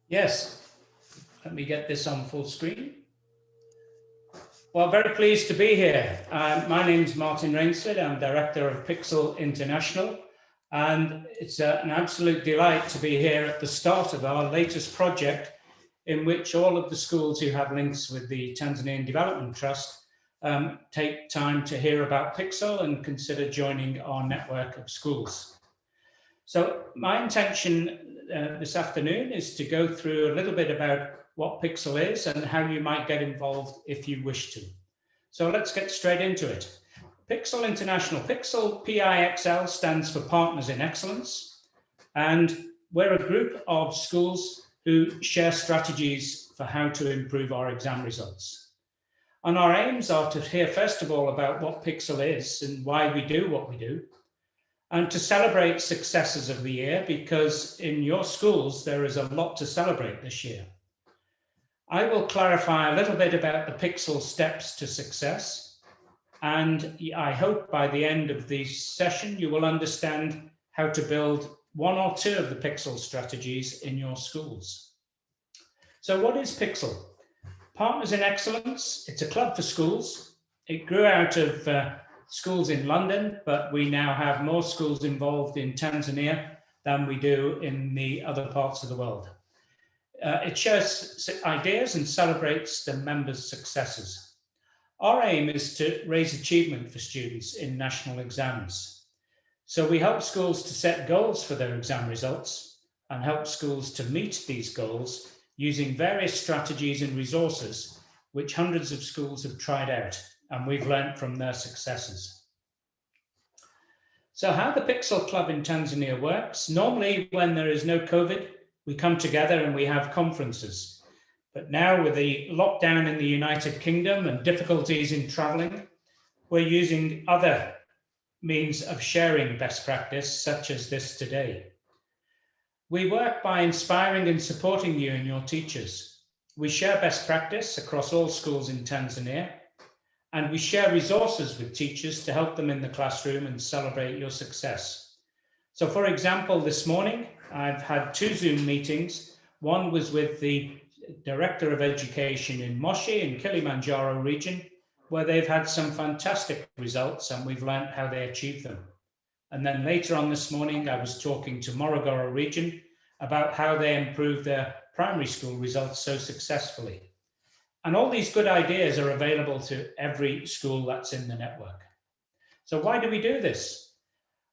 Yes, let me get this on full screen. Well, very pleased to be here. My name's Martin Rainsford. I'm Director of PIXL International, and it's an absolute delight to be here at the start of our latest project, in which all of the schools who have links with the Tanzanian Development Trust take time to hear about PIXL and consider joining our network of schools. So my intention this afternoon is to go through a little bit about what PIXL is and how you might get involved if you wish to. So let's get straight into it. PIXL International. PIXL, PIXL, stands for Partners in Excellence. And we're a group of schools who share strategies for how to improve our exam results. And our aims are to hear, first of all, about what PIXL is and why we do what we do, and to celebrate successes of the year, because in your schools, there is a lot to celebrate this year. I will clarify a little bit about the PIXL steps to success, and I hope by the end of this session, you will understand how to build one or two of the PIXL strategies in your schools. So what is PIXL? Partners in Excellence, it's a club for schools. It grew out of schools in London, but we now have more schools involved in Tanzania than we do in the other parts of the world. It shares ideas and celebrates the members' successes. Our aim is to raise achievement for students in national exams. So we help schools to set goals for their exam results and help schools to meet these goals using various strategies and resources which hundreds of schools have tried out, and we've learned from their successes. So how the PIXL Club in Tanzania works, normally when there is no COVID, we come together and we have conferences. But now with the lockdown in the United Kingdom and difficulties in traveling, we're using other means of sharing best practice, such as this today. We work by inspiring and supporting you and your teachers. We share best practice across all schools in Tanzania, and we share resources with teachers to help them in the classroom and celebrate your success. So for example, this morning, I've had 2 Zoom meetings. One was with the Director of Education in Moshi in Kilimanjaro region, where they've had some fantastic results and we've learned how they achieve them. And then later on this morning, I was talking to Morogoro region about how they improved their primary school results so successfully. And all these good ideas are available to every school that's in the network. So why do we do this?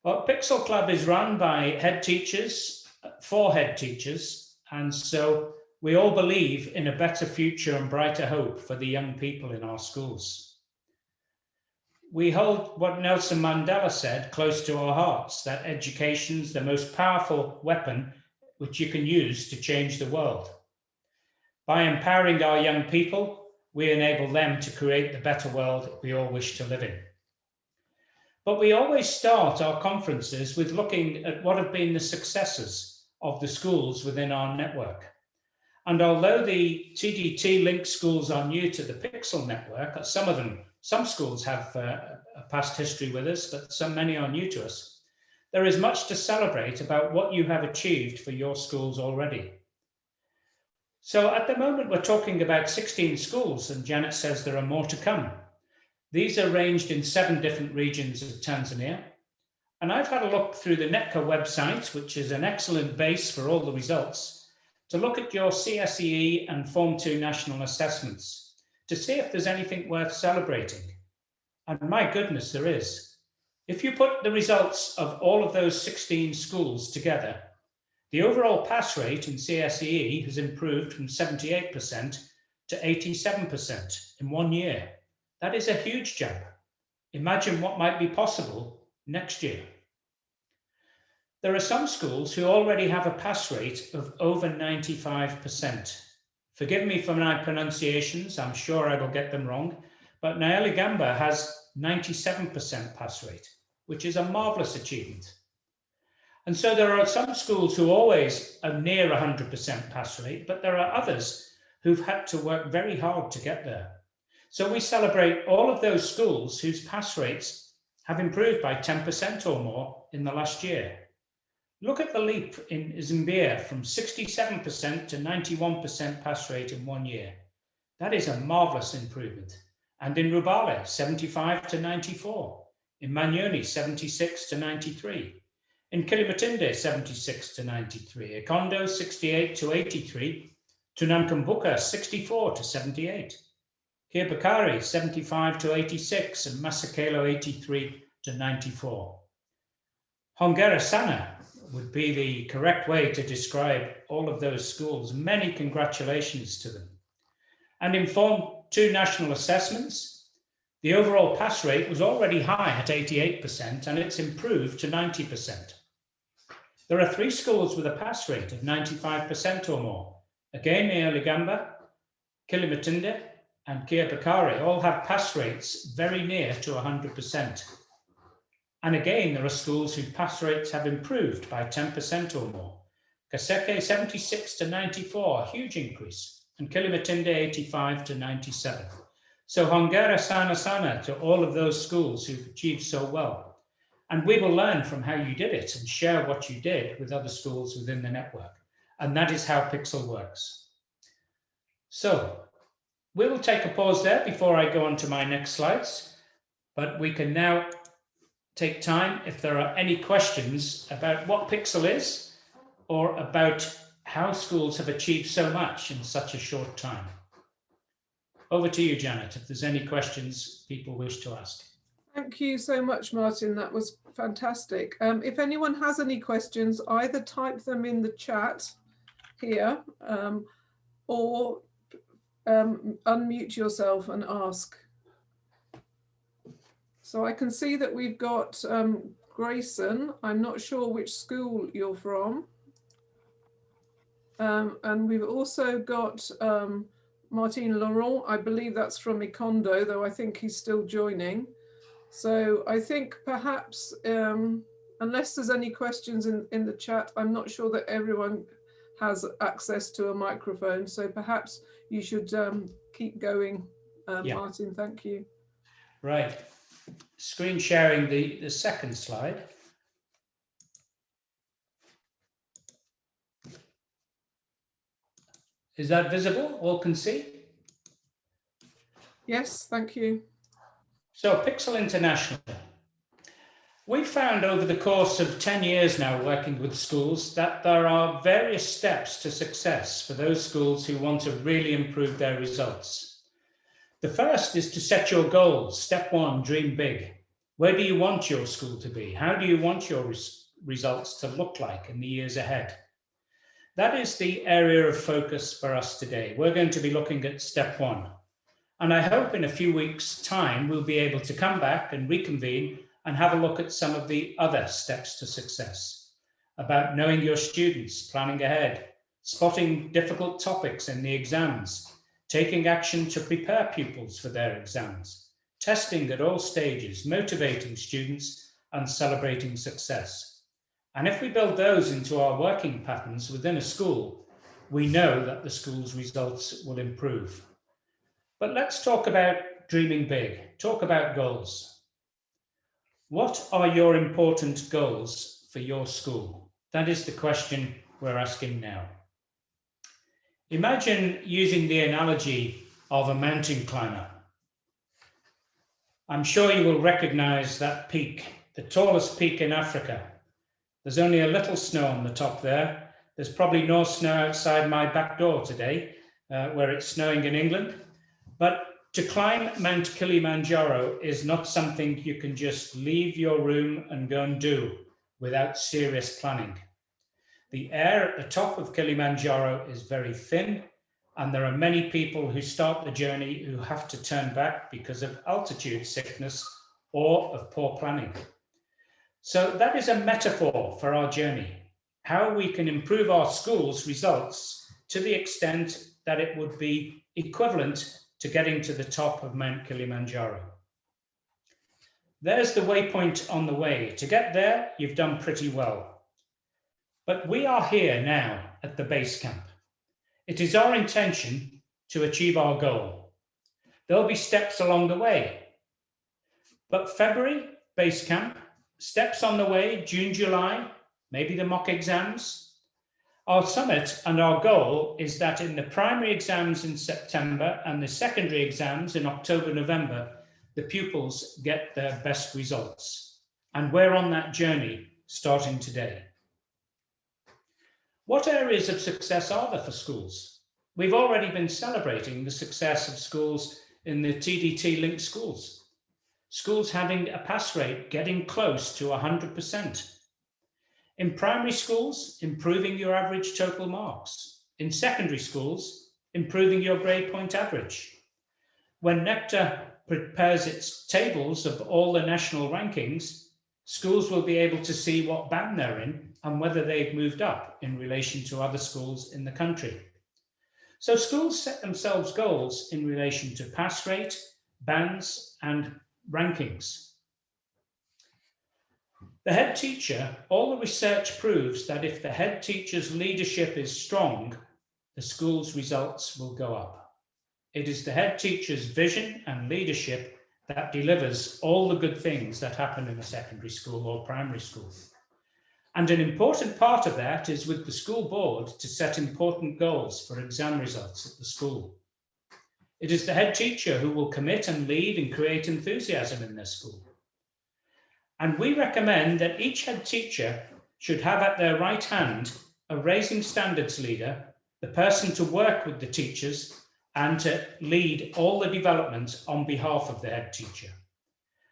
Well, PIXL Club is run by head teachers, for head teachers, and so we all believe in a better future and brighter hope for the young people in our schools. We hold what Nelson Mandela said close to our hearts, that education's the most powerful weapon which you can use to change the world. By empowering our young people, we enable them to create the better world we all wish to live in. But we always start our conferences with looking at what have been the successes of the schools within our network. And although the TDT linked schools are new to the PIXL network, some schools have a past history with us, but many are new to us. There is much to celebrate about what you have achieved for your schools already. So at the moment, we're talking about 16 schools, and Janet says there are more to come. These are ranged in 7 different regions of Tanzania. And I've had a look through the NETCA website, which is an excellent base for all the results, to look at your CSEE and Form 2 national assessments to see if there's anything worth celebrating. And my goodness, there is. If you put the results of all of those 16 schools together, the overall pass rate in CSEE has improved from 78% to 87% in 1 year. That is a huge jump. Imagine what might be possible next year. There are some schools who already have a pass rate of over 95%. Forgive me for my pronunciations, I'm sure I will get them wrong, but Gamba has 97% pass rate, which is a marvelous achievement. And so there are some schools who always are near 100% pass rate, but there are others who've had to work very hard to get there. So we celebrate all of those schools whose pass rates have improved by 10% or more in the last year. Look at the leap in Zambia from 67% to 91% pass rate in 1 year. That is a marvelous improvement. And in Rubale, 75 to 94. In Manyoni, 76 to 93. In Kilimatinde, 76 to 93. Ikondo, 68 to 83. Tunamkumbuka, 64 to 78. Kiabakari, 75 to 86. And Masakelo, 83 to 94. Hongera Sana would be the correct way to describe all of those schools. Many congratulations to them. And in Form 2 national assessments, the overall pass rate was already high at 88%, and it's improved to 90%. There are 3 schools with a pass rate of 95% or more. Again, Ligamba, Kilimatinde, and Kiabakari all have pass rates very near to 100%. And again, there are schools whose pass rates have improved by 10% or more. Kaseke, 76 to 94, a huge increase, and Kilimatinde, 85 to 97. So hongera sana to all of those schools who've achieved so well. And we will learn from how you did it and share what you did with other schools within the network. And that is how PIXL works. So we will take a pause there before I go on to my next slides, but we can now take time if there are any questions about what PIXL is or about how schools have achieved so much in such a short time. Over to you, Janet, if there's any questions people wish to ask. Thank you so much, Martin. That was fantastic. If anyone has any questions, either type them in the chat here or unmute yourself and ask. So I can see that we've got Grayson. I'm not sure which school you're from. And we've also got Martin Laurent. I believe that's from Ikondo, though I think he's still joining. So I think perhaps, unless there's any questions in the chat, I'm not sure that everyone has access to a microphone. So perhaps you should keep going, Yeah. Martin. Thank you. Right. Screen sharing the second slide. Is that visible? All can see? Yes, thank you. So PIXL International. We've found over the course of 10 years now working with schools that there are various steps to success for those schools who want to really improve their results. The first is to set your goals. Step 1, dream big. Where do you want your school to be? How do you want your results to look like in the years ahead? That is the area of focus for us today. We're going to be looking at step 1. And I hope in a few weeks' time, we'll be able to come back and reconvene and have a look at some of the other steps to success, about knowing your students, planning ahead, spotting difficult topics in the exams, taking action to prepare pupils for their exams, testing at all stages, motivating students, and celebrating success. And if we build those into our working patterns within a school, we know that the school's results will improve. But let's talk about dreaming big, talk about goals. What are your important goals for your school? That is the question we're asking now. Imagine using the analogy of a mountain climber. I'm sure you will recognize that peak, the tallest peak in Africa. There's only a little snow on the top there. There's probably no snow outside my back door today, where it's snowing in England. But to climb Mount Kilimanjaro is not something you can just leave your room and go and do without serious planning. The air at the top of Kilimanjaro is very thin, and there are many people who start the journey who have to turn back because of altitude sickness or of poor planning. So that is a metaphor for our journey, how we can improve our school's results to the extent that it would be equivalent to getting to the top of Mount Kilimanjaro. There's the waypoint on the way. To get there, you've done pretty well. But we are here now at the base camp. It is our intention to achieve our goal. There'll be steps along the way. But February, base camp, steps on the way, June, July, maybe the mock exams. Our summit and our goal is that in the primary exams in September and the secondary exams in October, November, the pupils get their best results. And we're on that journey starting today. What areas of success are there for schools? We've already been celebrating the success of schools in the TDT linked schools. Schools having a pass rate getting close to 100%. In primary schools, improving your average total marks. In secondary schools, improving your grade point average. When Nectar prepares its tables of all the national rankings, schools will be able to see what band they're in and whether they've moved up in relation to other schools in the country. So schools set themselves goals in relation to pass rate, bands, and rankings. The head teacher, all the research proves that if the head teacher's leadership is strong, the school's results will go up. It is the head teacher's vision and leadership that delivers all the good things that happen in a secondary school or primary school. And an important part of that is with the school board to set important goals for exam results at the school. It is the head teacher who will commit and lead and create enthusiasm in their school. And we recommend that each head teacher should have at their right hand a raising standards leader, the person to work with the teachers and to lead all the development on behalf of the head teacher.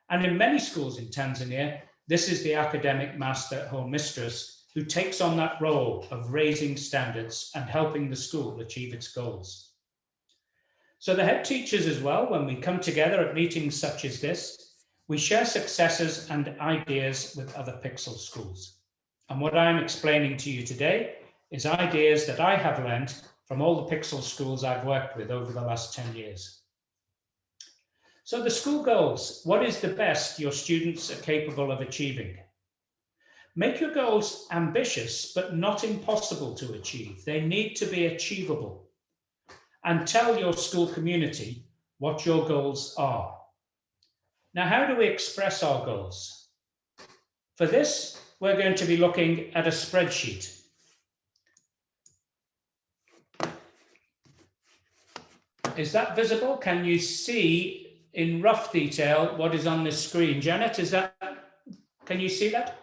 And in many schools in Tanzania, this is the academic master or mistress who takes on that role of raising standards and helping the school achieve its goals. So the head teachers as well, when we come together at meetings such as this, we share successes and ideas with other PIXL schools. And what I'm explaining to you today is ideas that I have learned from all the PIXL schools I've worked with over the last 10 years. So the school goals, what is the best your students are capable of achieving? Make your goals ambitious, but not impossible to achieve. They need to be achievable. And tell your school community what your goals are. Now, how do we express our goals? For this, we're going to be looking at a spreadsheet. Is that visible? Can you see in rough detail what is on this screen? Janet, can you see that?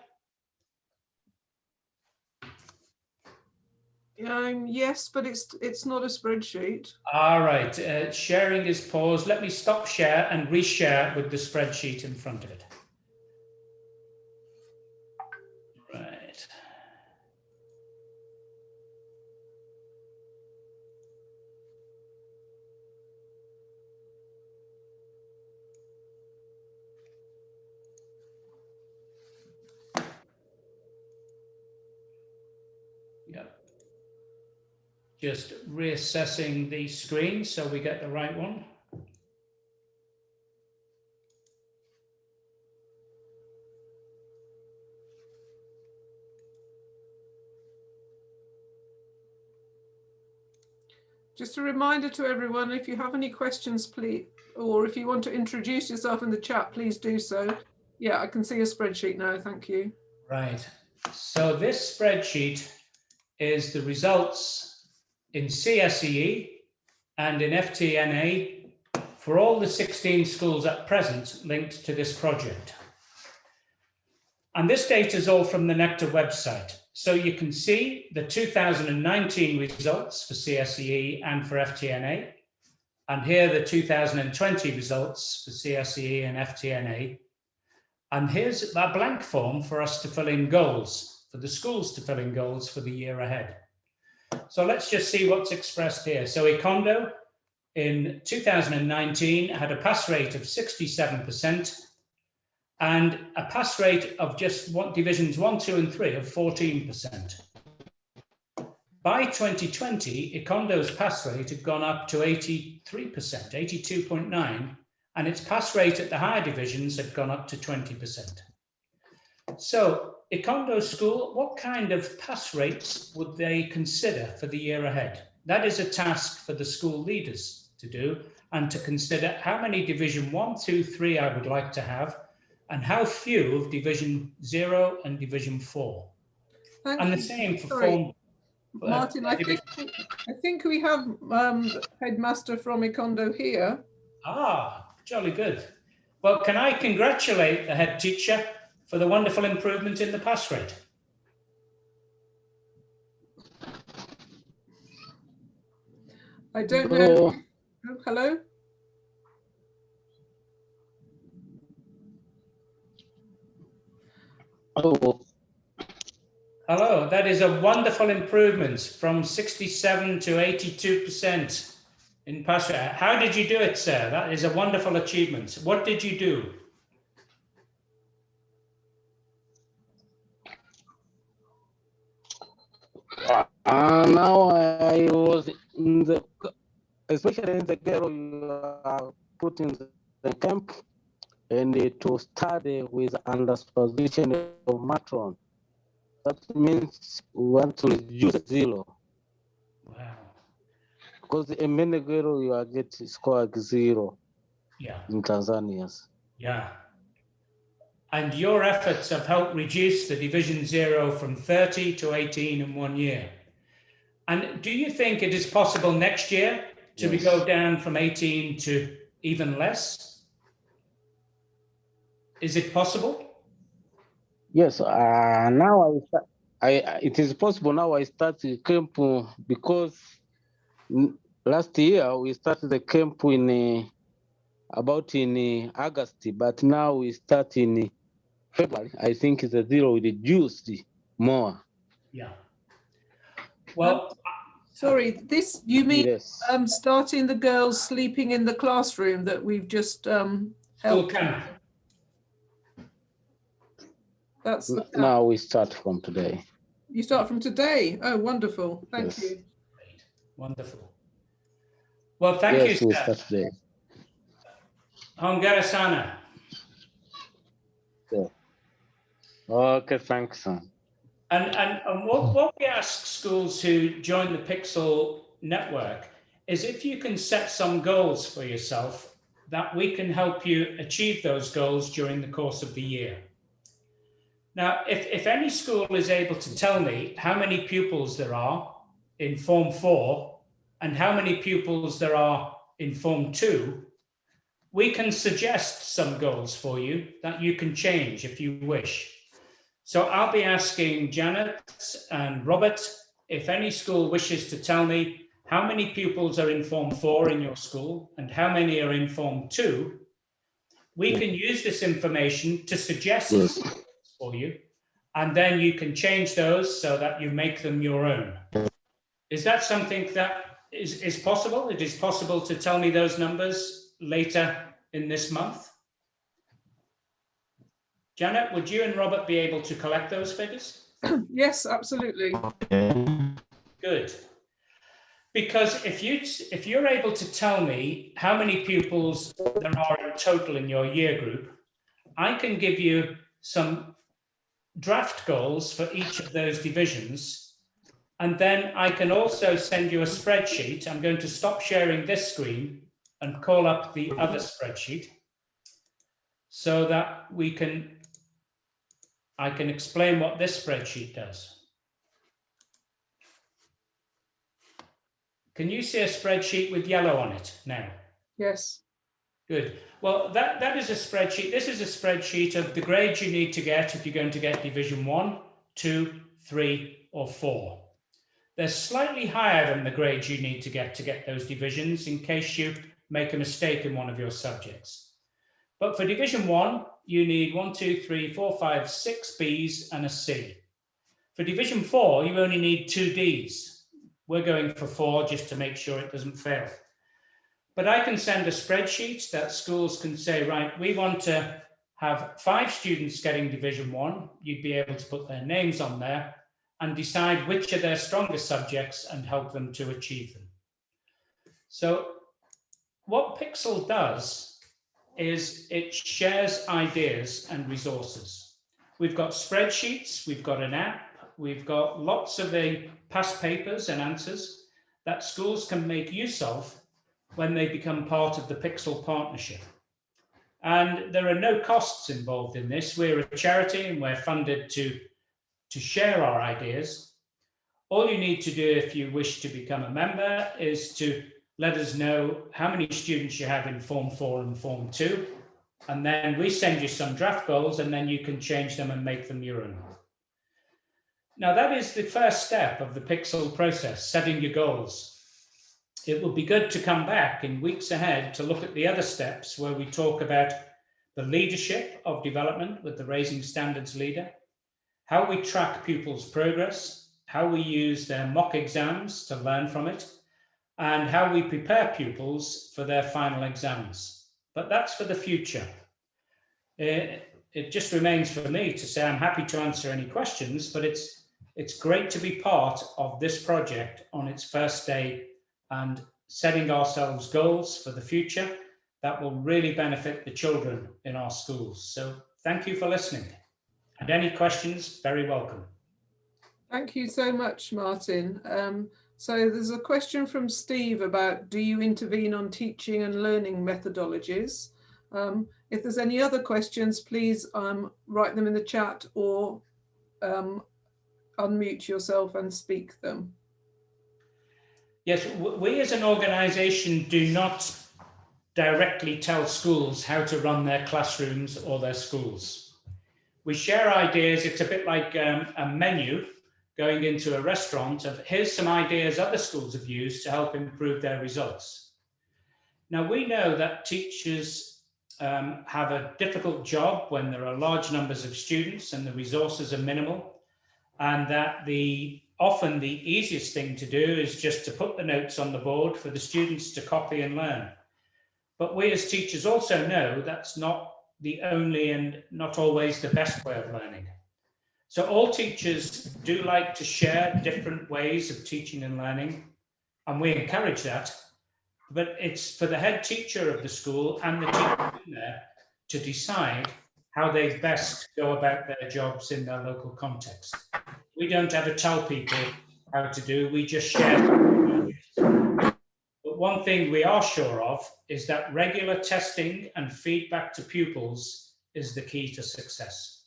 Yes, but it's not a spreadsheet. All right, sharing is paused. Let me stop share and reshare with the spreadsheet in front of it. Right. Yep. Just reassessing the screen so we get the right one. Just a reminder to everyone, if you have any questions, please, or if you want to introduce yourself in the chat, please do so. Yeah, I can see a spreadsheet now, thank you. Right, so this spreadsheet is the results in CSEE and in FTNA for all the 16 schools at present linked to this project. And this data is all from the Nectar website. So you can see the 2019 results for CSEE and for FTNA. And here the 2020 results for CSEE and FTNA. And here's a blank form for us to fill in goals, for the schools to fill in goals for the year ahead. So let's just see what's expressed here. So Ikondo in 2019 had a pass rate of 67%. And a pass rate of just divisions 1, 2, and 3 of 14%. By 2020, Ikondo's pass rate had gone up to 83%, 82.9, and its pass rate at the higher divisions had gone up to 20%. So, Ikondo School, what kind of pass rates would they consider for the year ahead? That is a task for the school leaders to do, and to consider how many division 1, 2, 3 I would like to have, and how few of division 0 and division 4. Thank And the you. same for Sorry, Form. Martin, I think we have headmaster from Ikondo here. Ah, jolly good. Well, can I congratulate the head teacher for the wonderful improvement in the pass rate? I don't know. Oh, hello? Oh, Hello, that is a wonderful improvement from 67 to 82% in pass rate. How did you do it, sir? That is a wonderful achievement. What did you do? now I was in the, especially in the girl you are put in the camp, and to study with under supervision of matron. That means we want to reduce zero. Wow. Because a many girl you are get score zero. Yeah. In Tanzania. Yeah. And your efforts have helped reduce the division zero from 30 to 18 in 1 year. And do you think it is possible next year to go down from 18 to even less? Is it possible? Yes. Now it is possible. Now I start the camp because last year we started the camp in about in August, but now we start in February. I think the zero will reduce more. Yeah. Well, sorry, this you mean yes. Starting the girls sleeping in the classroom that we've just helped. camp. That's the camp. Now we start from today. You start from today. Oh, wonderful! Thank Yes. you. Wonderful. Well, thank you, Yes, we sir. start today. Hongera sana. Yeah. Okay, thanks. And what we ask schools who join the PIXL network is if you can set some goals for yourself, that we can help you achieve those goals during the course of the year. Now, if any school is able to tell me how many pupils there are in Form 4 and how many pupils there are in Form 2, we can suggest some goals for you that you can change if you wish. So I'll be asking Janet and Robert if any school wishes to tell me how many pupils are in Form 4 in your school and how many are in Form 2. We can use this information to suggest for you, and then you can change those so that you make them your own. Is that something that is possible? It is possible to tell me those numbers later in this month? Janet, would you and Robert be able to collect those figures? Yes, absolutely. Good. Because if you're able to tell me how many pupils there are in total in your year group, I can give you some draft goals for each of those divisions. And then I can also send you a spreadsheet. I'm going to stop sharing this screen and call up the other spreadsheet so that I can explain what this spreadsheet does. Can you see a spreadsheet with yellow on it now? Yes. Good. Well, that is a spreadsheet. This is a spreadsheet of the grades you need to get if you're going to get Division 1, 2, 3, or 4. They're slightly higher than the grades you need to get those divisions in case you make a mistake in one of your subjects. But for Division 1, you need 1, 2, 3, 4, 5, 6 Bs and a C. For Division 4, you only need 2 Ds. We're going for 4 just to make sure it doesn't fail. But I can send a spreadsheet that schools can say, right, we want to have 5 students getting Division 1. You'd be able to put their names on there and decide which are their strongest subjects and help them to achieve them. So what PIXL does is it shares ideas and resources. We've got spreadsheets, we've got an app, we've got lots of the past papers and answers that schools can make use of when they become part of the PIXL partnership. And there are no costs involved in this. We're a charity and we're funded to to share our ideas. All you need to do if you wish to become a member is to let us know how many students you have in Form 4 and Form 2, and then we send you some draft goals, and then you can change them and make them your own. Now, that is the first step of the PIXL process, setting your goals. It will be good to come back in weeks ahead to look at the other steps where we talk about the leadership of development with the Raising Standards leader, how we track pupils' progress, how we use their mock exams to learn from it, and how we prepare pupils for their final exams. But that's for the future. It just remains for me to say I'm happy to answer any questions, but it's great to be part of this project on its first day and setting ourselves goals for the future that will really benefit the children in our schools. So thank you for listening. And any questions, very welcome. Thank you so much, Martin. So there's a question from Steve about, do you intervene on teaching and learning methodologies? If there's any other questions, please write them in the chat or unmute yourself and speak them. Yes, we as an organisation do not directly tell schools how to run their classrooms or their schools. We share ideas. It's a bit like a menu going into a restaurant of here's some ideas other schools have used to help improve their results. Now, we know that teachers have a difficult job when there are large numbers of students and the resources are minimal, and that often the easiest thing to do is just to put the notes on the board for the students to copy and learn. But we as teachers also know that's not the only and not always the best way of learning. So all teachers do like to share different ways of teaching and learning, and we encourage that. But it's for the head teacher of the school and the teacher in there to decide how they best go about their jobs in their local context. We don't ever tell people how to do, we just share. But one thing we are sure of is that regular testing and feedback to pupils is the key to success.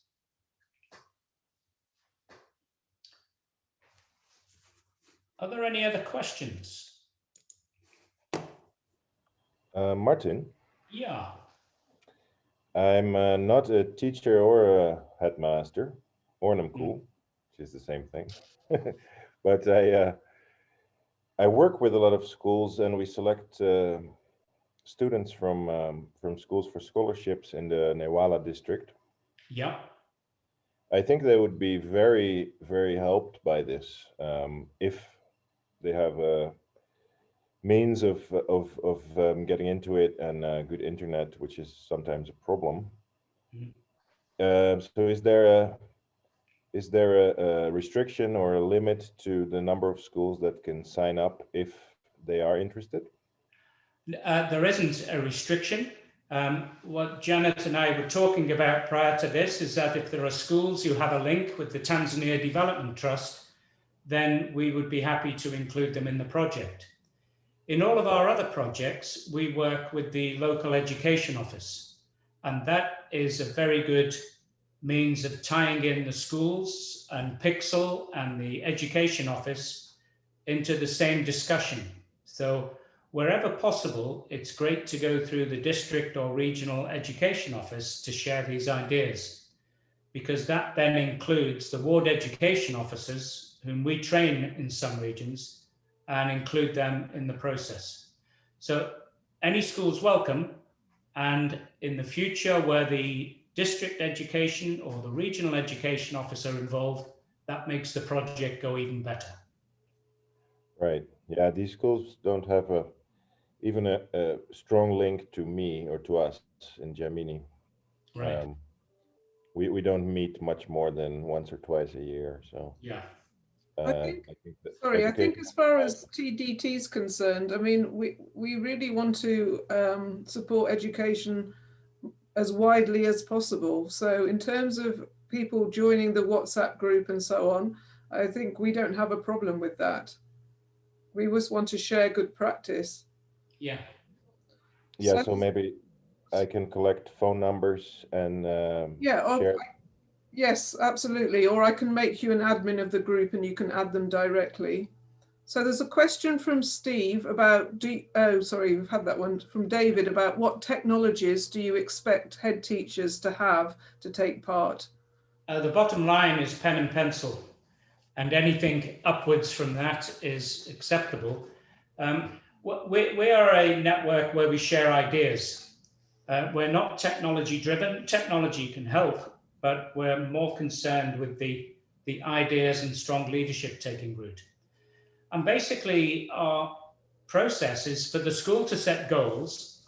Are there any other questions? Martin? Yeah. I'm not a teacher or a headmaster or an MCool, which is the same thing. But I work with a lot of schools, and we select students from schools for scholarships in the Newala district. Yeah. I think they would be very, very helped by this if they have a means of getting into it and good internet, which is sometimes a problem. So is there a restriction or a limit to the number of schools that can sign up if they are interested? There isn't a restriction. What Janet and I were talking about prior to this is that if there are schools who have a link with the Tanzania Development Trust, then we would be happy to include them in the project. In all of our other projects, we work with the local education office, and that is a very good means of tying in the schools and PIXL and the education office into the same discussion. So wherever possible, it's great to go through the district or regional education office to share these ideas, because that then includes the ward education officers whom we train in some regions and include them in the process. So any school's welcome, and in the future where the district education or the regional education officer involved, that makes the project go even better. Right. Yeah, these schools don't have even a strong link to me or to us in Gemini. Right. We don't meet much more than once or twice a year. So yeah. I think as far as TDT is concerned, I mean, we really want to support education as widely as possible. So in terms of people joining the WhatsApp group and so on, I think we don't have a problem with that. We just want to share good practice. Yeah. Yeah, so maybe I can collect phone numbers and share. Yes, absolutely. Or I can make you an admin of the group and you can add them directly. So there's a question from Steve about, oh, sorry, we've had that one from David about what technologies do you expect head teachers to have to take part? The bottom line is pen and pencil, and anything upwards from that is acceptable. We are a network where we share ideas. We're not technology driven. Technology can help, but we're more concerned with the ideas and strong leadership taking root. And basically our process is for the school to set goals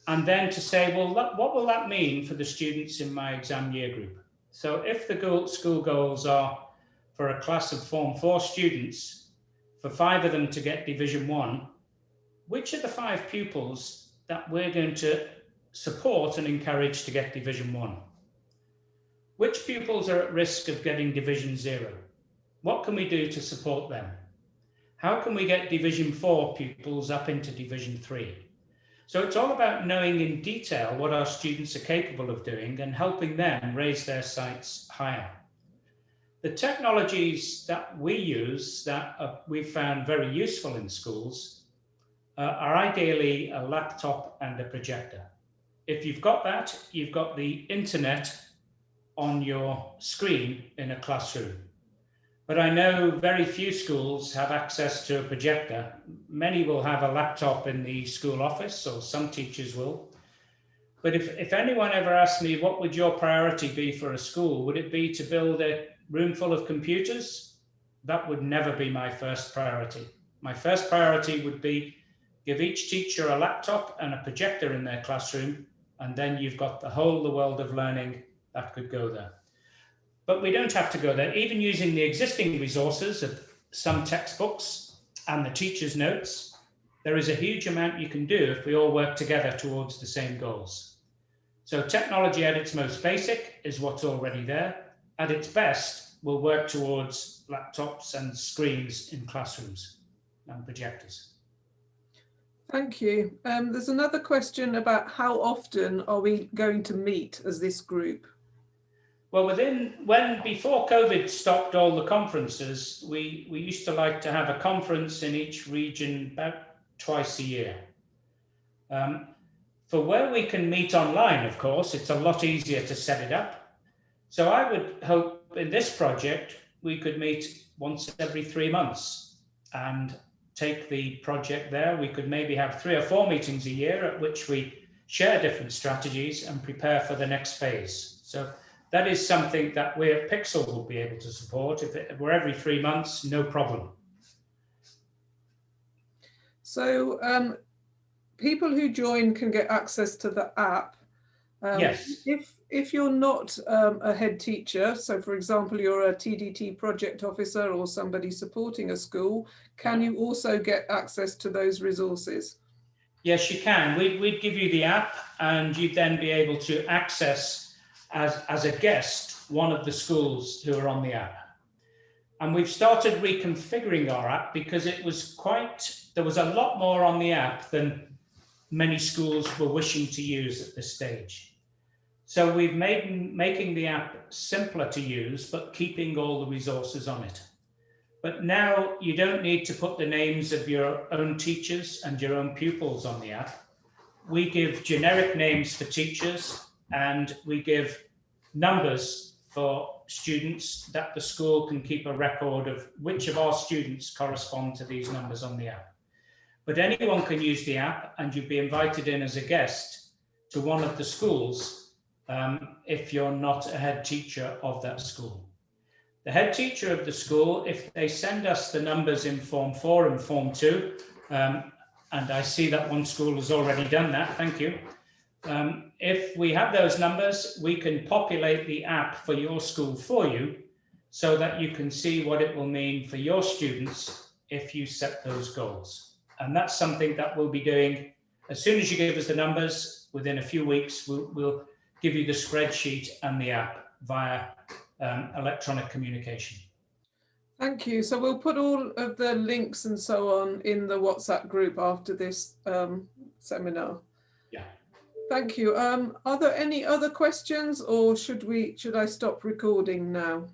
and then to say, well, what will that mean for the students in my exam year group? So if the school goals are for a class of Form 4 students, for 5 of them to get Division 1, which are the 5 pupils that we're going to support and encourage to get Division 1? Which pupils are at risk of getting Division 0? What can we do to support them? How can we get Division 4 pupils up into Division 3? So it's all about knowing in detail what our students are capable of doing and helping them raise their sights higher. The technologies that we use that we've found very useful in schools are ideally a laptop and a projector. If you've got that, you've got the internet on your screen in a classroom. But I know very few schools have access to a projector. Many will have a laptop in the school office, or some teachers will. But if anyone ever asked me, what would your priority be for a school? Would it be to build a room full of computers? That would never be my first priority. My first priority would be give each teacher a laptop and a projector in their classroom, and then you've got the whole world of learning that could go there. But we don't have to go there. Even using the existing resources of some textbooks and the teacher's notes, there is a huge amount you can do if we all work together towards the same goals. So technology at its most basic is what's already there. At its best, we'll work towards laptops and screens in classrooms and projectors. Thank you. There's another question about how often are we going to meet as this group? Well, before COVID stopped all the conferences, we used to like to have a conference in each region about twice a year. For where we can meet online, of course, it's a lot easier to set it up. So I would hope in this project, we could meet once every 3 months and take the project there. We could maybe have 3 or 4 meetings a year at which we share different strategies and prepare for the next phase. So that is something that we at PIXL will be able to support. If it were every 3 months, no problem. So people who join can get access to the app. Yes. If you're not a head teacher, so for example, you're a TDT project officer or somebody supporting a school, can you also get access to those resources? Yes, you can. We'd give you the app and you'd then be able to access as a guest one of the schools who are on the app. And we've started reconfiguring our app because there was a lot more on the app than many schools were wishing to use at this stage. So we've making the app simpler to use, but keeping all the resources on it. But now you don't need to put the names of your own teachers and your own pupils on the app. We give generic names for teachers and we give numbers for students that the school can keep a record of which of our students correspond to these numbers on the app. But anyone can use the app and you'd be invited in as a guest to one of the schools if you're not a head teacher of that school. The head teacher of the school, if they send us the numbers in Form 4 and Form 2, and I see that one school has already done that, thank you. If we have those numbers, we can populate the app for your school for you so that you can see what it will mean for your students if you set those goals. And that's something that we'll be doing as soon as you give us the numbers. Within a few weeks, we'll give you the spreadsheet and the app via electronic communication. Thank you. So we'll put all of the links and so on in the WhatsApp group after this seminar. Yeah. Thank you. Are there any other questions, or should I stop recording now?